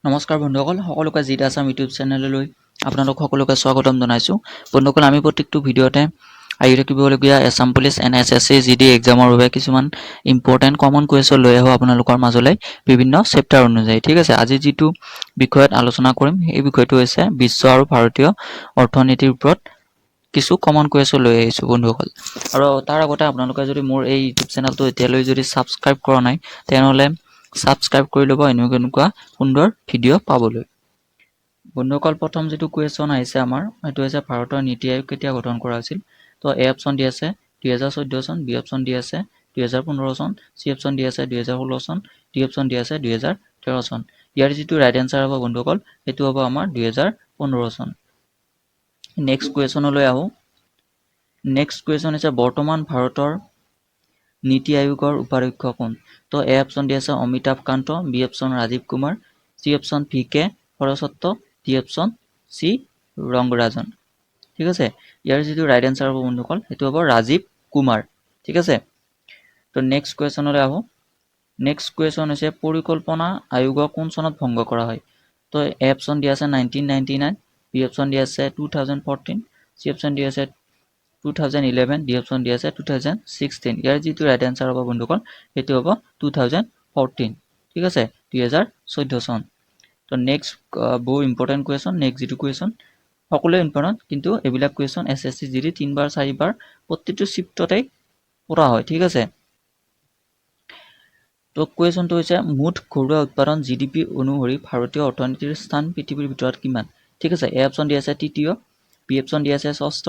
নমস্কাৰ বন্ধুসকল, সকলোকে জিত আছাম ইউটিউব চেনেললৈ আপোনালোক সকলোকে স্বাগতম জনাইছোঁ। বন্ধুসকল, আমি প্ৰত্যেকটো ভিডিঅ'তে আহি থাকিবলগীয়া Assam police and SSC GD এক্সামৰ বাবে কিছুমান ইম্পৰ্টেণ্ট কমন কুৱেশ্যন লৈ আহোঁ আপোনালোকৰ মাজলৈ বিভিন্ন চেপ্টাৰ অনুযায়ী। ঠিক আছে, আজি যিটো বিষয়ত আলোচনা কৰিম সেই বিষয়টো হৈছে বিশ্ব আৰু ভাৰতীয় অৰ্থনীতিৰ ওপৰত কিছু কমন কুৱেশ্যন লৈ আহিছোঁ বন্ধুসকল। আৰু তাৰ আগতে আপোনালোকে যদি মোৰ এই ইউটিউব চেনেলটো এতিয়ালৈ যদি ছাবস্ক্ৰাইব কৰা নাই তেনেহ'লে ছাবস্ক্ৰাইব কৰি ল'ব এনেকুৱা সুন্দৰ ভিডিঅ' পাবলৈ। বন্ধুসকল, প্ৰথম যিটো কুৱেশ্যন আহিছে আমাৰ সেইটো হৈছে ভাৰতৰ নীতি আয়োগ কেতিয়া গঠন কৰা হৈছিল। তো এ অপশ্যন দি আছে 2014 চন, বি অপশ্যন দি আছে 2015 চন, চি অপশ্যন দি আছে 2016 চন, ডি অপশ্যন দি আছে 2013 চন। ইয়াৰ যিটো ৰাইট এনচাৰ হ'ব বন্ধুসকল সেইটো হ'ব আমাৰ 2015 চন। নেক্সট কুৱেশ্যনলৈ আহোঁ। নেক্সট কুৱেশ্যন হৈছে বৰ্তমান ভাৰতৰ নীতি আয়োগৰ উপাধ্যক্ষ কোন। তো এ অপশ্যন দি আছে Amitabh Kant, B option Rajiv Kumar, C option VK Saraswat, D option C Rangarajan. ঠিক আছে, ইয়াৰ যিটো ৰাইট এনচাৰ হ'ব বন্ধুসকল সেইটো হ'ব ৰাজীৱ কুমাৰ। ঠিক আছে, তো নেক্সট কুৱেশ্যনলৈ আহোঁ। নেক্সট কুৱেশ্যন হৈছে পৰিকল্পনা আয়োগক কোন চনত ভংগ কৰা হয়। তো এ অপশ্যন দি আছে 1999, বি অপশ্যন দি আছে 2014, চি অপশ্যন দি আছে 2011, ডি অপশ্যন দি আছে 2016। ইয়াৰ যিটো ৰাইট এনচাৰ হ'ব বন্ধুসকল সেইটো হ'ব 2014। ঠিক আছে, 2014 চন। তো নেক্সট বহু ইম্পৰ্টেণ্ট কুৱেশ্যন। নেক্সট যিটো কুৱেশ্যন সকলোৱে ইম্পৰ্টেণ্ট, কিন্তু এইবিলাক কুৱেশ্যন SSC GD 3বাৰ 4বাৰ প্ৰতিটো চিফ্টতেই পৰা হয়। ঠিক আছে, তো কুৱেশ্যনটো হৈছে মুঠ ঘৰুৱা উৎপাদন GDP অনুসৰি ভাৰতীয় অৰ্থনীতিৰ স্থান পৃথিৱীৰ ভিতৰত কিমান। ঠিক আছে, এ অপশ্যন দি আছে তৃতীয়, বি অপশ্যন দি আছে ষষ্ঠ,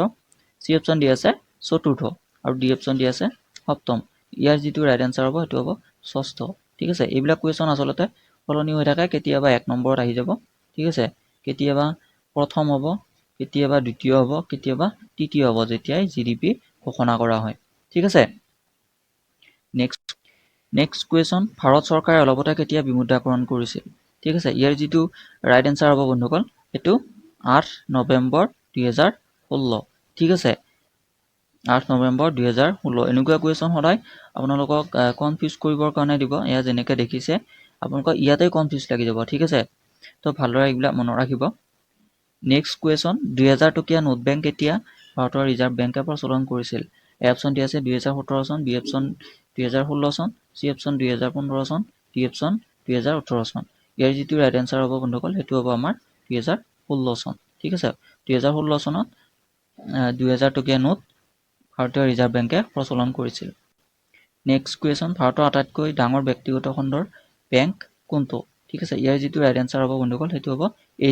চি অপশ্যন দি আছে চতুৰ্থ আৰু ডি অপশ্যন দি আছে সপ্তম। ইয়াৰ যিটো ৰাইট এনচাৰ হ'ব সেইটো হ'ব ষষ্ঠ। ঠিক আছে, এইবিলাক কুৱেশ্যন আচলতে সলনি হৈ থাকে, কেতিয়াবা 1 নম্বৰত আহি যাব। ঠিক আছে, কেতিয়াবা প্ৰথম হ'ব, কেতিয়াবা দ্বিতীয় হ'ব, কেতিয়াবা তৃতীয় হ'ব যেতিয়াই GDP ঘোষণা কৰা হয়। ঠিক আছে, নেক্সট কুৱেশ্যন ভাৰত চৰকাৰে অলপতে কেতিয়া বিমুদ্ৰাকৰণ কৰিছিল। ঠিক আছে, ইয়াৰ যিটো ৰাইট এনচাৰ হ'ব বন্ধুসকল সেইটো 8 নৱেম্বৰ 2016। ঠিক আছে, 8 নৱেম্বৰ 2016। এনেকুৱা কুৱেশ্যন সদায় আপোনালোকক কনফিউজ কৰিবৰ কাৰণে দিব। এয়া যেনেকৈ দেখিছে আপোনালোকৰ ইয়াতে কনফিউজ লাগি যাব। ঠিক আছে, তো ভালদৰে এইবিলাক মনত ৰাখিব। নেক্সট কুৱেশ্যন 2000 টকীয়া নোট বেংক কেতিয়া ভাৰতৰ ৰিজাৰ্ভ বেংকে প্ৰচলন কৰিছিল। এ অপশ্যন দি আছে 2017 চন, বি অপশ্যন 2016 চন, চি অপশ্যন 2015 চন, ডি অপশ্যন 2018 চন। ইয়াৰ যিটো ৰাইট এনচাৰ হ'ব বন্ধুসকল সেইটো হ'ব আমাৰ 2016 চন। ঠিক আছে, 2016 চনত 2000 টকীয়া নোট ভাৰতীয় ৰিজাৰ্ভ বেংকে প্ৰচলন কৰিছিল। নেক্সট কুৱেশ্যন ভাৰতৰ আটাইতকৈ ডাঙৰ ব্যক্তিগত খণ্ডৰ বেংক কোনটো। ঠিক আছে, ইয়াৰ যিটো ৰাইট এনচাৰ হ'ব বন্ধুসকল সেইটো হ'ব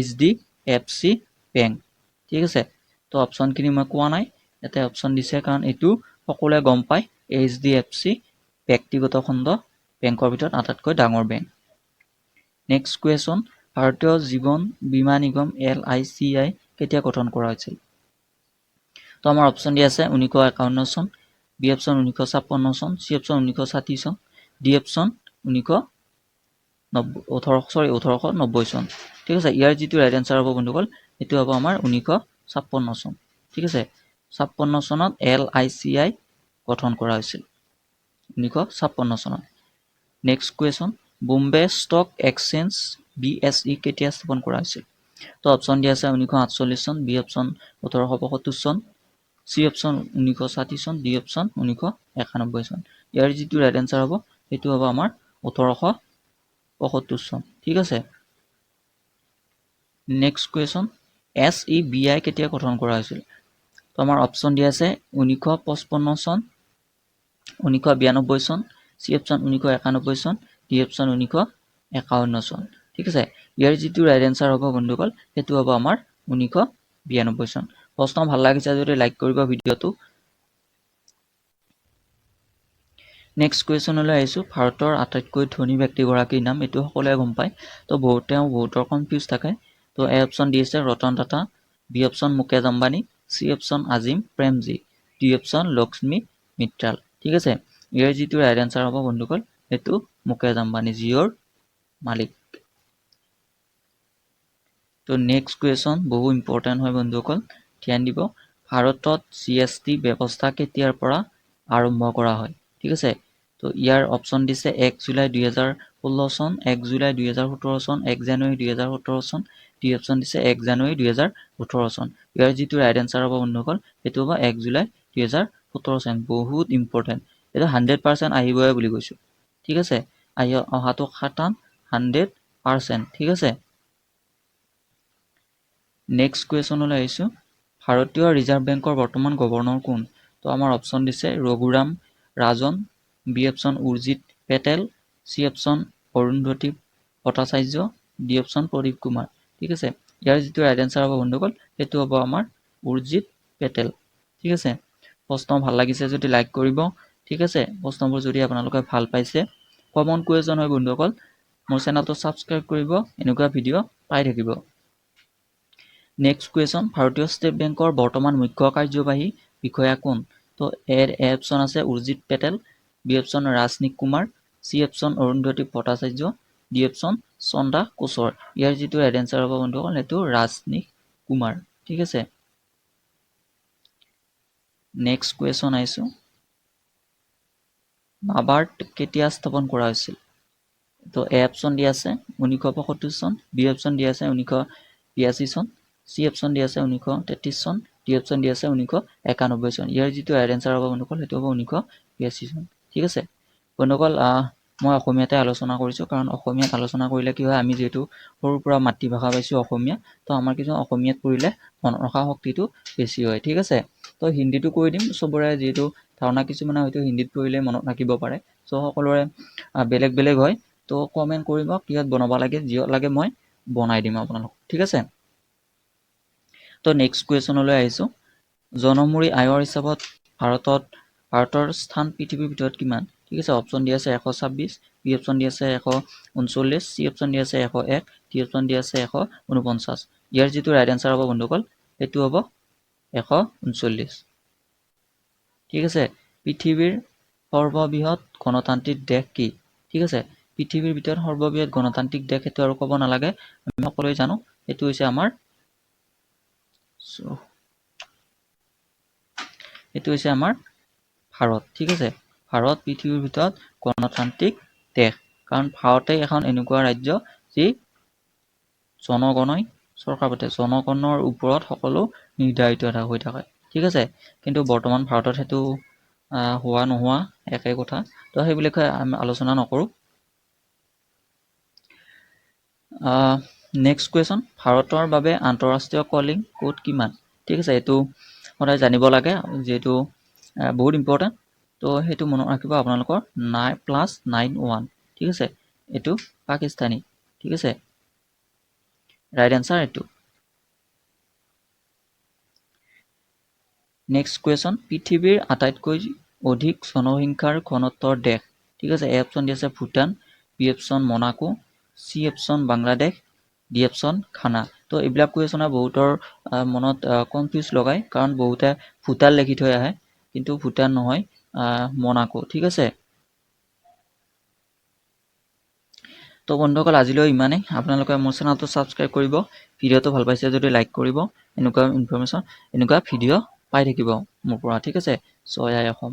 HDFC বেংক। ঠিক আছে, তো অপশ্যনখিনি মই কোৱা নাই, ইয়াতে অপশ্যন দিছে কাৰণ এইটো সকলোৱে গম পায় HDFC ব্যক্তিগত খণ্ড বেংকৰ ভিতৰত আটাইতকৈ ডাঙৰ বেংক। নেক্সট কুৱেশ্যন ভাৰতীয় জীৱন বীমা নিগম LICI কেতিয়া গঠন কৰা হৈছিল। তো আমাৰ অপশ্যন দি আছে 1951 চন, বি অপশ্যন 1956 চন, চি অপশ্যন 1960 চন, ডি অপশ্যন 1890 চন। ঠিক আছে, ইয়াৰ যিটো ৰাইট এনচাৰ হ'ব বন্ধুসকল সেইটো হ'ব আমাৰ 1956 চন। ঠিক আছে, 56 চনত LICI গঠন কৰা হৈছিল 1956 চনত। Next question Bombay stock exchange BSE কেতিয়া স্থাপন কৰা হৈছিল। তো অপশ্যন দি আছে 1948 চন, বি অপশ্যন 1872 চন, চি অপশ্যন 1960 চন, ডি অপশ্যন 1991 চন। ইয়াৰ যিটো ৰাইট এনচাৰ হ'ব সেইটো হ'ব আমাৰ 1875 চন। ঠিক আছে, নেক্সট কুৱেশ্যন SEBI কেতিয়া গঠন কৰা হৈছিল। তো আমাৰ অপশ্যন দি আছে 1955 চন, 1992 চন, চি অপশ্যন 1991 চন, ডি অপশ্যন 1951 চন। ঠিক আছে, ইয়াৰ যিটো ৰাইট এনচাৰ হ'ব বন্ধুসকল সেইটো হ'ব আমাৰ 1992 চন। প্ৰশ্ন ভাল লাগিছে যদি লাইক কৰিব ভিডিঅ'টো। নেক্সট কুৱেশ্যনলৈ আহিছোঁ ভাৰতৰ আটাইতকৈ ধনী ব্যক্তিগৰাকীৰ নাম। এইটো সকলোৱে গম পায়, তো বহুতৰ কনফিউজ থাকে। তো এ অপশ্যন দি আছে Ratan Tata, B option Mukesh Ambani, C option Azim Premji, D option Lakshmi Mittal. ঠিক আছে, ইয়াৰ যিটো ৰাইট এনচাৰ হ'ব বন্ধুসকল সেইটো মুকেশ আম্বানী, জিঅ'ৰ মালিক। তো নেক্সট কুৱেশ্যন বহু ইম্পৰ্টেণ্ট হয় বন্ধুসকল, ধ্যান দিব। ভাৰতত GST ব্যৱস্থা কেতিয়াৰ পৰা আৰম্ভ কৰা হয়। ঠিক আছে, তো ইয়াৰ অপশ্যন দিছে 1 জুলাই 2016 চন, 1 জুলাই 2017 চন, 1 জানুৱাৰী 2017 চন, ডি অপশ্যন দিছে 1 জানুৱাৰী 2018 চন। ইয়াৰ যিটো ৰাইট এনচাৰ হ'ব বন্ধুসকল সেইটো হ'ব 1 জুলাই 2017 চন। বহুত ইম্পৰ্টেণ্ট, এইটো 100% আহিবই বুলি কৈছোঁ। ঠিক আছে, অহাটো খাটান 100%। ঠিক আছে, নেক্সট কুৱেশ্যনলৈ আহিছোঁ। ভাৰতীয় ৰিজাৰ্ভ বেংকৰ বৰ্তমান গভৰ্ণৰ কোন? তো আমাৰ অপশ্যন দিছে Raghuram Rajan, B option Urjit Patel, C option Arundhati Bhattacharya, D option Pradeep Kumar. ঠিক আছে, ইয়াৰ যিটো ৰাইট এনচাৰ হ'ব বন্ধুসকল সেইটো হ'ব আমাৰ উৰ্জিত পেটেল। ঠিক আছে, প্ৰশ্ন ভাল লাগিছে যদি লাইক কৰিব। ঠিক আছে, প্ৰশ্নবোৰ যদি আপোনালোকে ভাল পাইছে, কমন কুৱেশ্যন হয় বন্ধুসকল, মোৰ চেনেলটো ছাবস্ক্ৰাইব কৰিব, এনেকুৱা ভিডিঅ' পাই থাকিব। নেক্সট কুৱেশ্যন, ভাৰতীয় ষ্টেট বেংকৰ বৰ্তমান মুখ্য কাৰ্যবাহী বিষয়া কোন? তো এ অপশ্যন আছে Urjit Patel, B option Rajnish Kumar, C option Arundhati Bhattacharya, D option Chanda Kochhar. ইয়াৰ যিটো ৰাইট এনচাৰ হ'ব বন্ধুসকল সেইটো ৰাজনীশ কুমাৰ। ঠিক আছে, নেক্সট কুৱেশ্যন আহিছোঁ। নাবাৰ্ড কেতিয়া স্থাপন কৰা হৈছিল? তো এ অপশ্যন দিয়া আছে 1975 চন, বি অপশ্যন দিয়া আছে 1982 চন, চি অপশ্যন দিয়া আছে 1933 চন, ডি অপশ্যন দিয়া আছে 1991 চন। ইয়াৰ যিটো ৰাইট এনচাৰ হ'ব বন্ধুসকল সেইটো হ'ব 1982 চন। ঠিক আছে বন্ধুসকল, মই অসমীয়াতে আলোচনা কৰিছোঁ, কাৰণ অসমীয়াত আলোচনা কৰিলে কি হয়, আমি যিহেতু সৰুৰ পৰা মাতৃভাষা পাইছোঁ অসমীয়া, তো আমাৰ কিছুমান অসমীয়াত পঢ়িলে মনত ৰখা শক্তিটো বেছি হয়। ঠিক আছে, তো হিন্দীটো কৈ দিম, চবৰে যিহেতু ধাৰণা কিছুমানে হয়তো হিন্দীত পঢ়িলে মনত ৰাখিব পাৰে, চ' সকলোৰে বেলেগ বেলেগ হয়। তো কমেণ্ট কৰিব কিহত বনাব লাগে, যিহত লাগে মই বনাই দিম আপোনালোক। ঠিক আছে, তো নেক্সট কুৱেশ্যনলৈ আহিছোঁ। জনমূৰি আয়ৰ হিচাপত ভাৰতৰ স্থান পৃথিৱীৰ ভিতৰত কিমান? ঠিক আছে, অপশ্যন দিয়া আছে 126, বি অপশ্যন দিয়া আছে 139, চি অপশ্যন দিয়া আছে 101, ডি অপশ্যন দিয়া আছে 149। ইয়াৰ যিটো ৰাইট এনচাৰ হ'ব বন্ধুসকল সেইটো হ'ব 139। ঠিক আছে, পৃথিৱীৰ সৰ্ববৃহৎ গণতান্ত্ৰিক দেশ কি? ঠিক আছে, পৃথিৱীৰ ভিতৰত সৰ্ববৃহৎ গণতান্ত্ৰিক দেশ সেইটো আৰু ক'ব নালাগে, আমি সকলোৱে জানো সেইটো হৈছে আমাৰ ভাৰত। ঠিক আছে, ভাৰত পৃথিৱীৰ ভিতৰত গণতান্ত্ৰিক দেশ, কাৰণ ভাৰতেই এখন এনেকুৱা ৰাজ্য যি জনগণই চৰকাৰ পাতে, জনগণৰ ওপৰত সকলো নিৰ্ধাৰিত হৈ থাকে। ঠিক আছে, কিন্তু বৰ্তমান ভাৰতত সেইটো হোৱা নোহোৱা একে কথা, তো সেইবিলাক আমি আলোচনা নকৰোঁ। নেক্সট কুৱেশ্যন, ভাৰতৰ বাবে আন্তঃৰাষ্ট্ৰীয় কলিং কোড কিমান? ঠিক আছে, এইটো সদায় জানিব লাগে, যিহেতু বহুত ইম্পৰ্টেণ্ট, তো সেইটো মনত ৰাখিব আপোনালোকৰ 9+91। ঠিক আছে, এইটো পাকিস্তানী। ঠিক আছে, ৰাইট এনচাৰ এইটো। নেক্সট কুৱেশ্যন, পৃথিৱীৰ আটাইতকৈ অধিক জনসংখ্যাৰ ঘনত্বৰ দেশ? ঠিক আছে, এ অপশ্যন দি আছে Bhutan, B option Monaco, C option Bangladesh, D option Ghana. তো এইবিলাক কুৱেশ্যনে বহুতৰ মনত কনফিউজ লগায়, কাৰণ বহুতে ভূটান লিখি থৈ আহে, কিন্তু ভূটান নহয়, মনাকো। ঠিক আছে, তো বন্ধুসকল আজিলৈ ইমানেই। আপোনালোকে মোৰ চেনেলটো ছাবস্ক্ৰাইব কৰিব, ভিডিঅ'টো ভাল পাইছে যদি লাইক কৰিব, এনেকুৱা ইনফৰ্মেশ্যন এনেকুৱা ভিডিঅ' পাই থাকিব মোৰ পৰা। ঠিক আছে, জয় আই অসম।